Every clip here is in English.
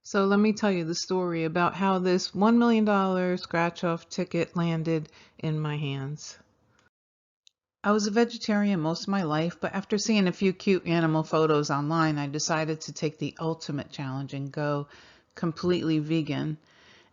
So let me tell you the story about how this $1 million scratch-off ticket landed in my hands. I was a vegetarian most of my life, but after seeing a few cute animal photos online, I decided to take the ultimate challenge and go completely vegan.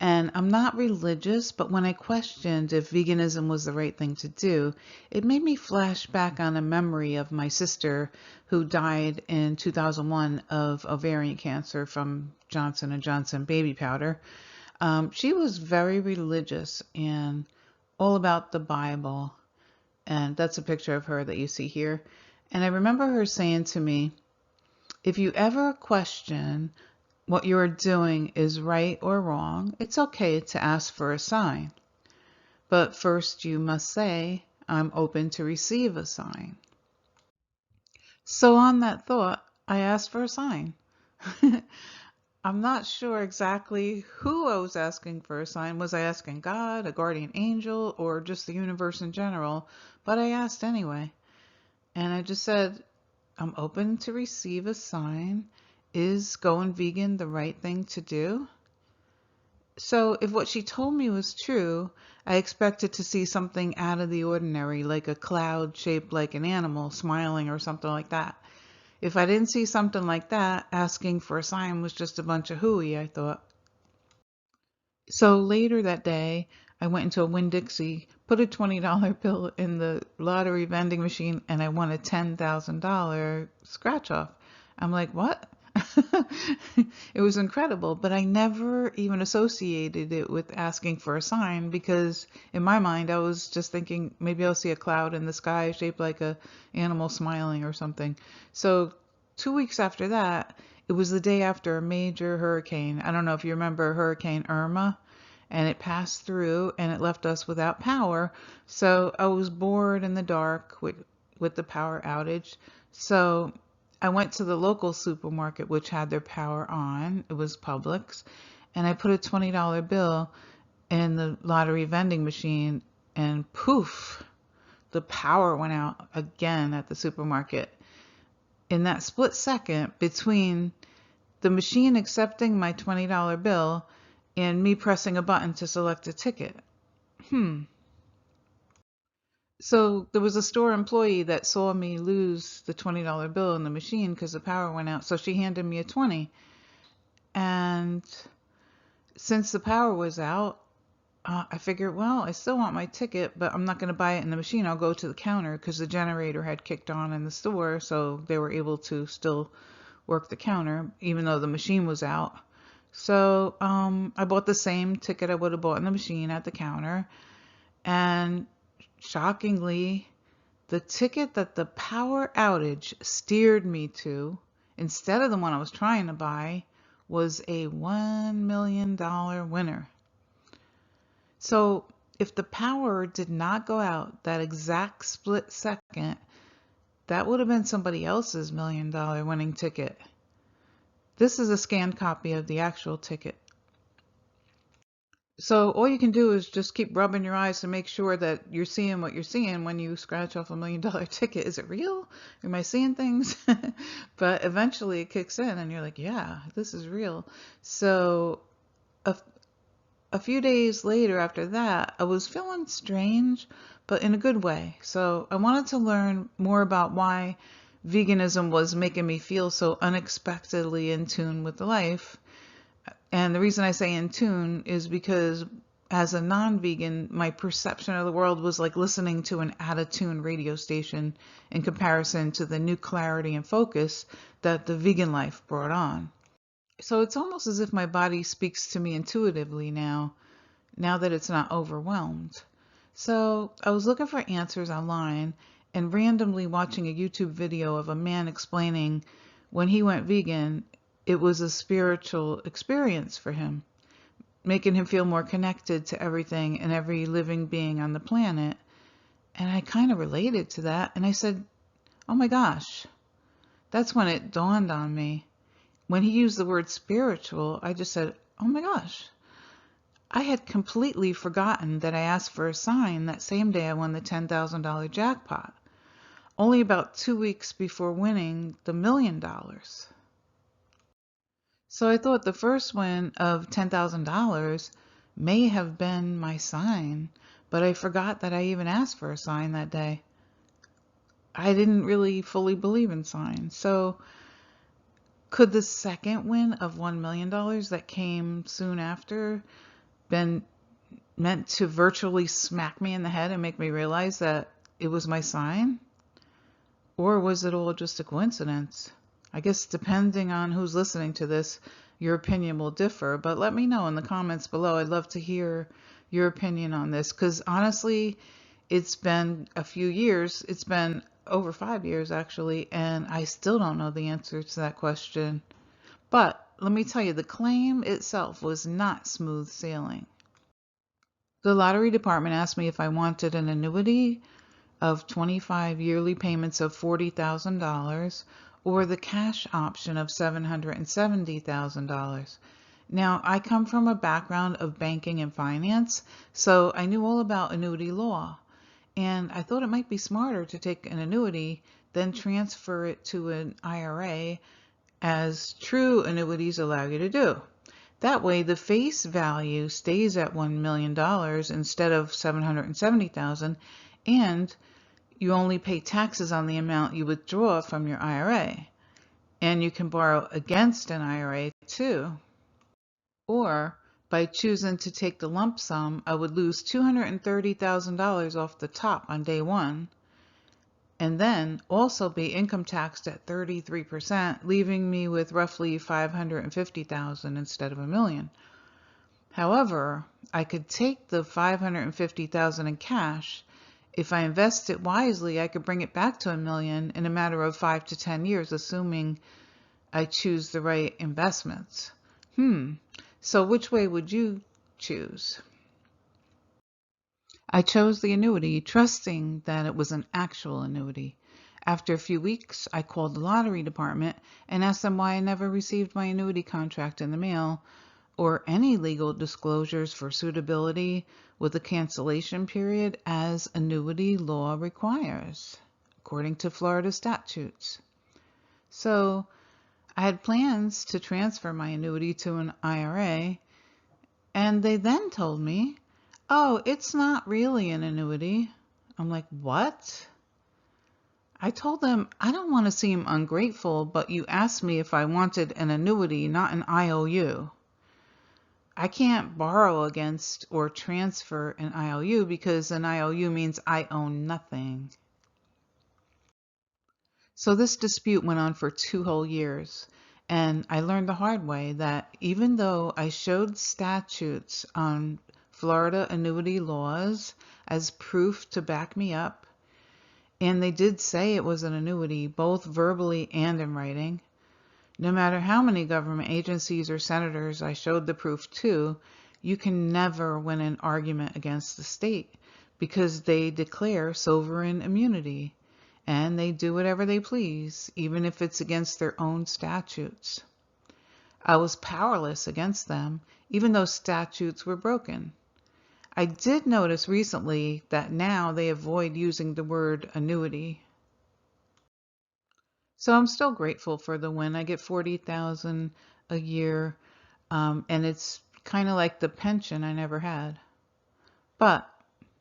And I'm not religious, but when I questioned if veganism was the right thing to do, it made me flash back on a memory of my sister who died in 2001 of ovarian cancer from Johnson & Johnson baby powder. She was very religious and all about the Bible. And that's a picture of her that you see here. And I remember her saying to me, if you ever question what you're doing is right or wrong, it's okay to ask for a sign. But first you must say, I'm open to receive a sign. So on that thought, I asked for a sign. I'm not sure exactly who I was asking for a sign. Was I asking God, a guardian angel, or just the universe in general? But I asked anyway. And I just said, I'm open to receive a sign. Is going vegan the right thing to do? So if what she told me was true, I expected to see something out of the ordinary, like a cloud shaped like an animal smiling or something like that. If I didn't see something like that, asking for a sign was just a bunch of hooey, I thought. So later that day, I went into a Winn-Dixie, put a $20 bill in the lottery vending machine, and I won a $10,000 scratch off. I'm like, what? It was incredible, but I never even associated it with asking for a sign because in my mind I was just thinking maybe I'll see a cloud in the sky shaped like a animal smiling or something. So 2 weeks after that, it was the day after a major hurricane. I don't know if you remember Hurricane Irma, and it passed through and it left us without power. So I was bored in the dark with the power outage. So I went to the local supermarket, which had their power on. It was Publix. And I put a $20 bill in the lottery vending machine, and poof, the power went out again at the supermarket. In that split second between the machine accepting my $20 bill and me pressing a button to select a ticket. So there was a store employee that saw me lose the $20 bill in the machine because the power went out. So she handed me a 20. And since the power was out, I figured, well, I still want my ticket, but I'm not going to buy it in the machine. I'll go to the counter because the generator had kicked on in the store. So they were able to still work the counter, even though the machine was out. So I bought the same ticket I would have bought in the machine at the counter. And shockingly, the ticket that the power outage steered me to, instead of the one I was trying to buy, was a $1 million winner. So if the power did not go out that exact split second, that would have been somebody else's $1 million winning ticket. This is a scanned copy of the actual ticket. So all you can do is just keep rubbing your eyes to make sure that you're seeing what you're seeing when you scratch off $1 million ticket. Is it real? Am I seeing things? But eventually it kicks in and you're like, yeah, this is real. So a few days later after that, I was feeling strange, but in a good way. So I wanted to learn more about why veganism was making me feel so unexpectedly in tune with life. And the reason I say in tune is because as a non-vegan, my perception of the world was like listening to an out-of-tune radio station in comparison to the new clarity and focus that the vegan life brought on. So it's almost as if my body speaks to me intuitively now that it's not overwhelmed. So I was looking for answers online and randomly watching a YouTube video of a man explaining when he went vegan, it was a spiritual experience for him, making him feel more connected to everything and every living being on the planet. And I kind of related to that. And I said, oh my gosh, that's when it dawned on me. When he used the word spiritual, I just said, oh my gosh. I had completely forgotten that I asked for a sign that same day I won the $10,000 jackpot, only about 2 weeks before winning the $1 million. So I thought the first win of $10,000 may have been my sign, but I forgot that I even asked for a sign that day. I didn't really fully believe in signs. So could the second win of $1 million that came soon after been meant to virtually smack me in the head and make me realize that it was my sign? Or was it all just a coincidence? I guess depending on who's listening to this, your opinion will differ, but let me know in the comments below. I'd love to hear your opinion on this, because honestly, it's been a few years. It's been over 5 years actually, and I still don't know the answer to that question. But let me tell you, the claim itself was not smooth sailing. The lottery department asked me if I wanted an annuity of 25 yearly payments of $40,000 or the cash option of $770,000. Now, I come from a background of banking and finance, so I knew all about annuity law. And I thought it might be smarter to take an annuity, then transfer it to an IRA, as true annuities allow you to do. That way, the face value stays at $1 million instead of $770,000, and you only pay taxes on the amount you withdraw from your IRA. And you can borrow against an IRA too. Or by choosing to take the lump sum, I would lose $230,000 off the top on day one, and then also be income taxed at 33%, leaving me with roughly $550,000 instead of $1 million. However, I could take the $550,000 in cash. If I invest it wisely, I could bring it back to $1 million in a matter of 5 to 10 years, assuming I choose the right investments. So which way would you choose? I chose the annuity, trusting that it was an actual annuity. After a few weeks, I called the lottery department and asked them why I never received my annuity contract in the mail, or any legal disclosures for suitability with a cancellation period as annuity law requires, according to Florida statutes. So I had plans to transfer my annuity to an IRA, and they then told me, oh, it's not really an annuity. I'm like, what? I told them, I don't want to seem ungrateful, but you asked me if I wanted an annuity, not an IOU. I can't borrow against or transfer an IOU because an IOU means I own nothing. So this dispute went on for 2 whole years, and I learned the hard way that even though I showed statutes on Florida annuity laws as proof to back me up, and they did say it was an annuity, both verbally and in writing, no matter how many government agencies or senators I showed the proof to, you can never win an argument against the state because they declare sovereign immunity and they do whatever they please, even if it's against their own statutes. I was powerless against them, even though statutes were broken. I did notice recently that now they avoid using the word annuity. So I'm still grateful for the win. I get $40,000 a year, and it's kind of like the pension I never had. But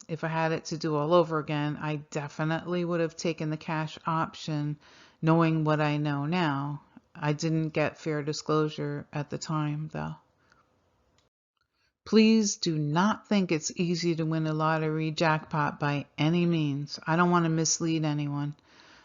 if I had it to do all over again, I definitely would have taken the cash option, knowing what I know now. I didn't get fair disclosure at the time, though. Please do not think it's easy to win a lottery jackpot by any means. I don't want to mislead anyone.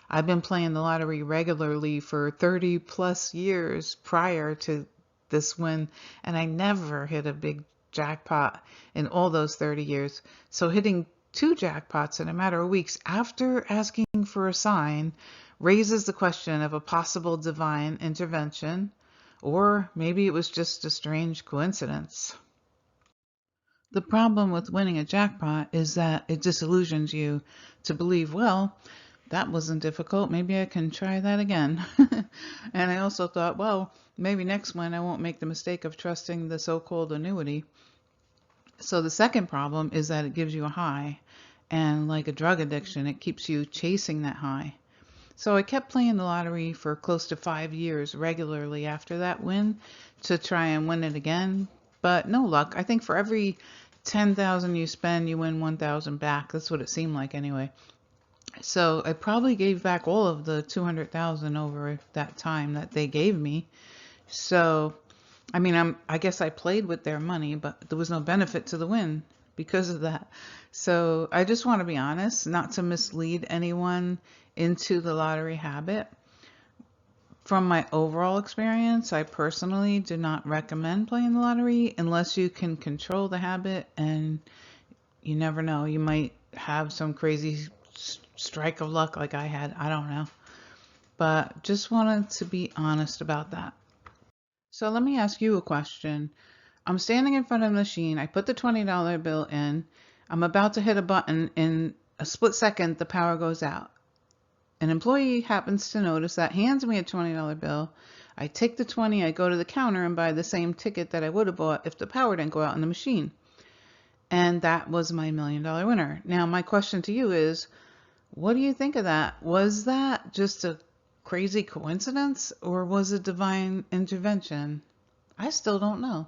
I've been playing the lottery regularly for 30 plus years prior to this win, and I never hit a big jackpot in all those 30 years. So hitting 2 jackpots in a matter of weeks after asking for a sign raises the question of a possible divine intervention, or maybe it was just a strange coincidence. The problem with winning a jackpot is that it disillusions you to believe, well, that wasn't difficult. Maybe I can try that again. And I also thought, well, maybe next one I won't make the mistake of trusting the so-called annuity. So the second problem is that it gives you a high. And like a drug addiction, it keeps you chasing that high. So I kept playing the lottery for close to 5 years regularly after that win to try and win it again, but no luck. I think for every 10,000 you spend, you win 1,000 back. That's what it seemed like anyway. So I probably gave back all of the 200,000 over that time that they gave me. So I mean, I guess I played with their money, but there was no benefit to the win because of that. So I just want to be honest, not to mislead anyone into the lottery habit. From my overall experience, I personally do not recommend playing the lottery unless you can control the habit, and you never know. You might have some crazy strike of luck like I had. I don't know. But just wanted to be honest about that. So let me ask you a question. I'm standing in front of the machine. I put the $20 bill in. I'm about to hit a button. In a split second, the power goes out. An employee happens to notice that, hands me a $20 bill. I take the 20, I go to the counter and buy the same ticket that I would have bought if the power didn't go out in the machine. And that was my $1 million winner. Now, my question to you is, what do you think of that? Was that just a crazy coincidence, or was it divine intervention? I still don't know.